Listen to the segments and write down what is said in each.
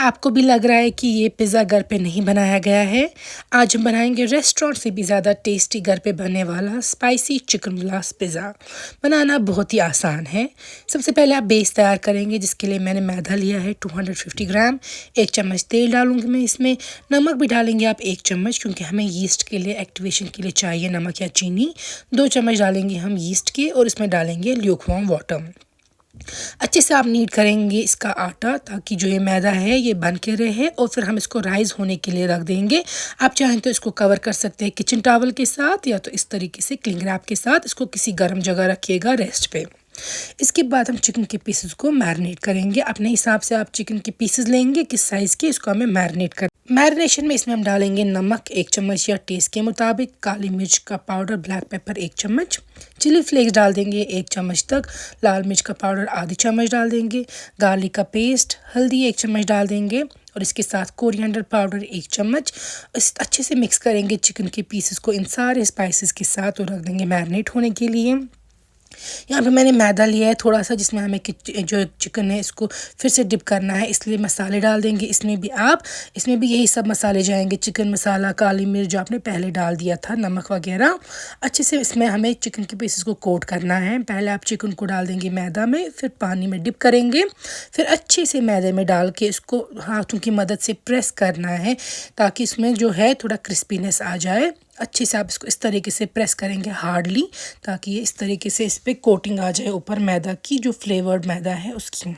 आपको भी लग रहा है कि ये पिज़्ज़ा घर पे नहीं बनाया गया है। आज हम बनाएंगे रेस्टोरेंट से भी ज़्यादा टेस्टी घर पे बनने वाला स्पाइसी चिकन विलास पिज़्ज़ा। बनाना बहुत ही आसान है। सबसे पहले आप बेस तैयार करेंगे, जिसके लिए मैंने मैदा लिया है 250 ग्राम। 1 चम्मच तेल डालूंगी मैं इसमें। नमक भी डालेंगे आप 1 चम्मच, क्योंकि हमें यीस्ट के लिए एक्टिवेशन के लिए चाहिए नमक या चीनी। 2 चम्मच डालेंगे हम यीस्ट के, और इसमें डालेंगे ल्यूकवार्म वाटर। अच्छे से आप नीड करेंगे इसका आटा, ताकि जो ये मैदा है ये बन के रहे, और फिर हम इसको राइज़ होने के लिए रख देंगे। आप चाहें तो इसको कवर कर सकते हैं किचन टॉवल के साथ, या तो इस तरीके से क्लिंग रैप के साथ इसको किसी गर्म जगह रखिएगा रेस्ट पे। इसके बाद हम चिकन के पीसेस को मैरिनेट करेंगे। अपने हिसाब से आप चिकन के पीसेस लेंगे किस साइज़ के, इसको हमें मैरिनेट कर। मैरिनेशन में इसमें हम डालेंगे नमक 1 चम्मच या टेस्ट के मुताबिक, काली मिर्च का पाउडर, ब्लैक पेपर 1 चम्मच, चिली फ्लेक्स डाल देंगे 1 चम्मच तक, लाल मिर्च का पाउडर आधी चम्मच डाल देंगे, गार्लिक का पेस्ट, हल्दी 1 चम्मच डाल देंगे, और इसके साथ कोरिएंडर पाउडर 1 चम्मच। इस अच्छे से मिक्स करेंगे चिकन के पीसेस को इन सारे स्पाइसेस के साथ, और रख देंगे मैरिनेट होने के लिए। यहाँ पे मैंने मैदा लिया है थोड़ा सा, जिसमें हमें जो चिकन है इसको फिर से डिप करना है, इसलिए मसाले डाल देंगे। इसमें भी यही सब मसाले जाएंगे, चिकन मसाला, काली मिर्च जो आपने पहले डाल दिया था, नमक वगैरह। अच्छे से इसमें हमें चिकन के पीसेस को कोट करना है। पहले आप चिकन को डाल देंगे मैदा में, फिर पानी में डिप करेंगे, फिर अच्छे से मैदे में डाल के इसको हाथों की मदद से प्रेस करना है, ताकि इसमें जो है थोड़ा क्रिस्पीनेस आ जाए। अच्छे से आप इसको इस तरीके से प्रेस करेंगे हार्डली, ताकि ये इस तरीके से इस पर कोटिंग आ जाए ऊपर मैदा की, जो फ्लेवर्ड मैदा है उसकी।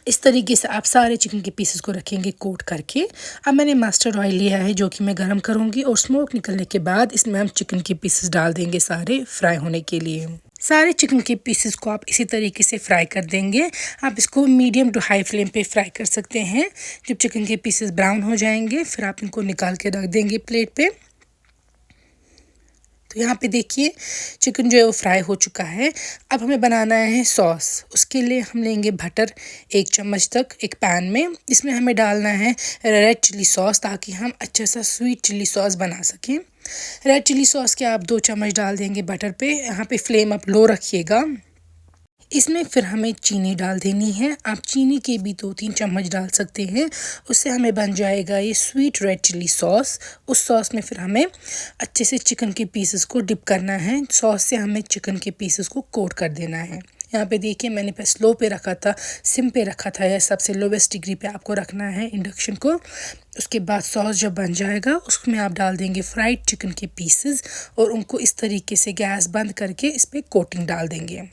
इस तरीके से आप सारे चिकन के पीसेस को रखेंगे कोट करके। अब मैंने मस्टर्ड ऑयल लिया है, जो कि मैं गरम करूँगी, और स्मोक निकलने के बाद इसमें हम चिकन के पीसेस डाल देंगे सारे फ्राई होने के लिए। सारे चिकन के पीसेस को आप इसी तरीके से फ्राई कर देंगे। आप इसको मीडियम टू हाई फ्लेम पे फ्राई कर सकते हैं। जब चिकन के पीसेस ब्राउन हो जाएंगे, फिर आप इनको निकाल के रख देंगे प्लेट पे। तो यहाँ पे देखिए चिकन जो है वो फ्राई हो चुका है। अब हमें बनाना है सॉस। उसके लिए हम लेंगे बटर 1 चम्मच तक एक पैन में। इसमें हमें डालना है रेड चिली सॉस, ताकि हम अच्छा सा स्वीट चिली सॉस बना सकें। रेड चिली सॉस के आप 2 चम्मच डाल देंगे बटर पे। यहाँ पे फ्लेम आप लो रखिएगा। इसमें फिर हमें चीनी डाल देनी है। आप चीनी के भी 2-3 चम्मच डाल सकते हैं, उससे हमें बन जाएगा ये स्वीट रेड चिली सॉस। उस सॉस में फिर हमें अच्छे से चिकन के पीसेस को डिप करना है। सॉस से हमें चिकन के पीसेस को कोट कर देना है। यहाँ पे देखिए मैंने पे स्लो पे रखा था, सिम पे रखा था, या सबसे लोवेस्ट डिग्री पे आपको रखना है इंडक्शन को। उसके बाद सॉस जब बन जाएगा, उसमें आप डाल देंगे फ्राइड चिकन के पीसेस, और उनको इस तरीके से गैस बंद करके इस पर कोटिंग डाल देंगे।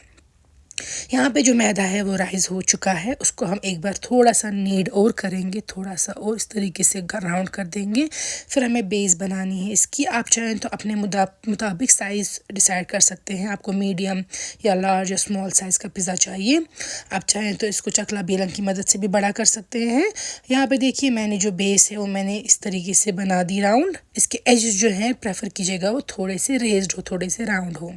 यहाँ पे जो मैदा है वो राइज़ हो चुका है, उसको हम एक बार थोड़ा सा नीड और करेंगे, थोड़ा सा और इस तरीके से राउंड कर देंगे। फिर हमें बेस बनानी है इसकी। आप चाहें तो अपने मुताबिक साइज़ डिसाइड कर सकते हैं। आपको मीडियम या लार्ज या स्मॉल साइज़ का पिज़्ज़ा चाहिए। आप चाहें तो इसको चकला बेलन की मदद से भी बड़ा कर सकते हैं। यहाँ पर देखिए मैंने जो बेस है वो मैंने इस तरीके से बना दी राउंड। इसके एजेस जो हैं प्रेफर कीजिएगा वो थोड़े से रेज्ड हो, थोड़े से राउंड हो।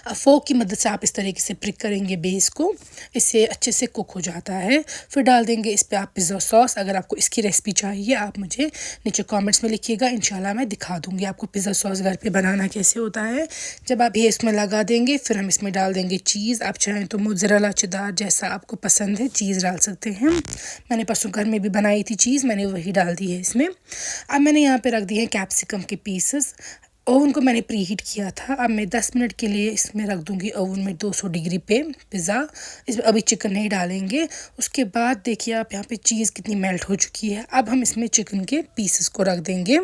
अब फोक की मदद से आप इस तरीके से प्रिक करेंगे बेस को, इससे अच्छे से कुक हो जाता है। फिर डाल देंगे इस पे आप पिज़्ज़ा सॉस। अगर आपको इसकी रेसिपी चाहिए आप मुझे नीचे कमेंट्स में लिखिएगा, इंशाल्लाह मैं दिखा दूँगी आपको पिज़्ज़ा सॉस घर पे बनाना कैसे होता है। जब आप ये इसमें लगा देंगे, फिर हम इसमें डाल देंगे चीज़। आप चाहें तो मोज़रेला चेडर जैसा आपको पसंद है चीज़ डाल सकते हैं। मैंने परसों घर में भी बनाई थी चीज़, मैंने वही डाल दी है इसमें। अब मैंने यहाँ पर रख दिए हैं कैप्सिकम के पीसेस। ओवन को मैंने प्री हीट किया था। अब मैं 10 मिनट के लिए इसमें रख दूंगी ओवन में 200 डिग्री पे पिज़्ज़ा। इसमें अभी चिकन नहीं डालेंगे। उसके बाद देखिए आप यहाँ पे चीज़ कितनी मेल्ट हो चुकी है। अब हम इसमें चिकन के पीसेस को रख देंगे।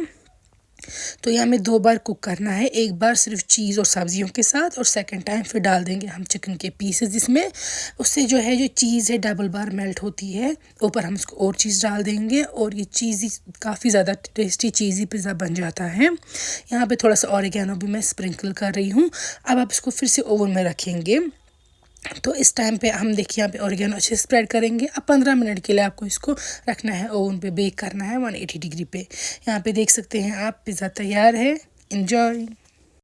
तो यहाँ हमें 2 बार कुक करना है, एक बार सिर्फ चीज़ और सब्जियों के साथ, और सेकंड टाइम फिर डाल देंगे हम चिकन के पीसेस जिसमें। उससे जो है जो चीज़ है डबल बार मेल्ट होती है। ऊपर हम इसको और चीज़ डाल देंगे, और ये चीज़ी काफ़ी ज़्यादा टेस्टी चीज़ी पिज़्ज़ा बन जाता है। यहाँ पे थोड़ा सा ऑरिगेनो भी मैं स्प्रिंकल कर रही हूँ। अब आप इसको फिर से ओवन में रखेंगे। तो इस टाइम पे हम देखिए यहाँ पे ऑरिगेनो अच्छे से स्प्रेड करेंगे। अब 15 मिनट के लिए आपको इसको रखना है, ओवन पे बेक करना है 180 डिग्री पे। यहाँ पे देख सकते हैं आप पिज़्ज़ा तैयार है। एंजॉय।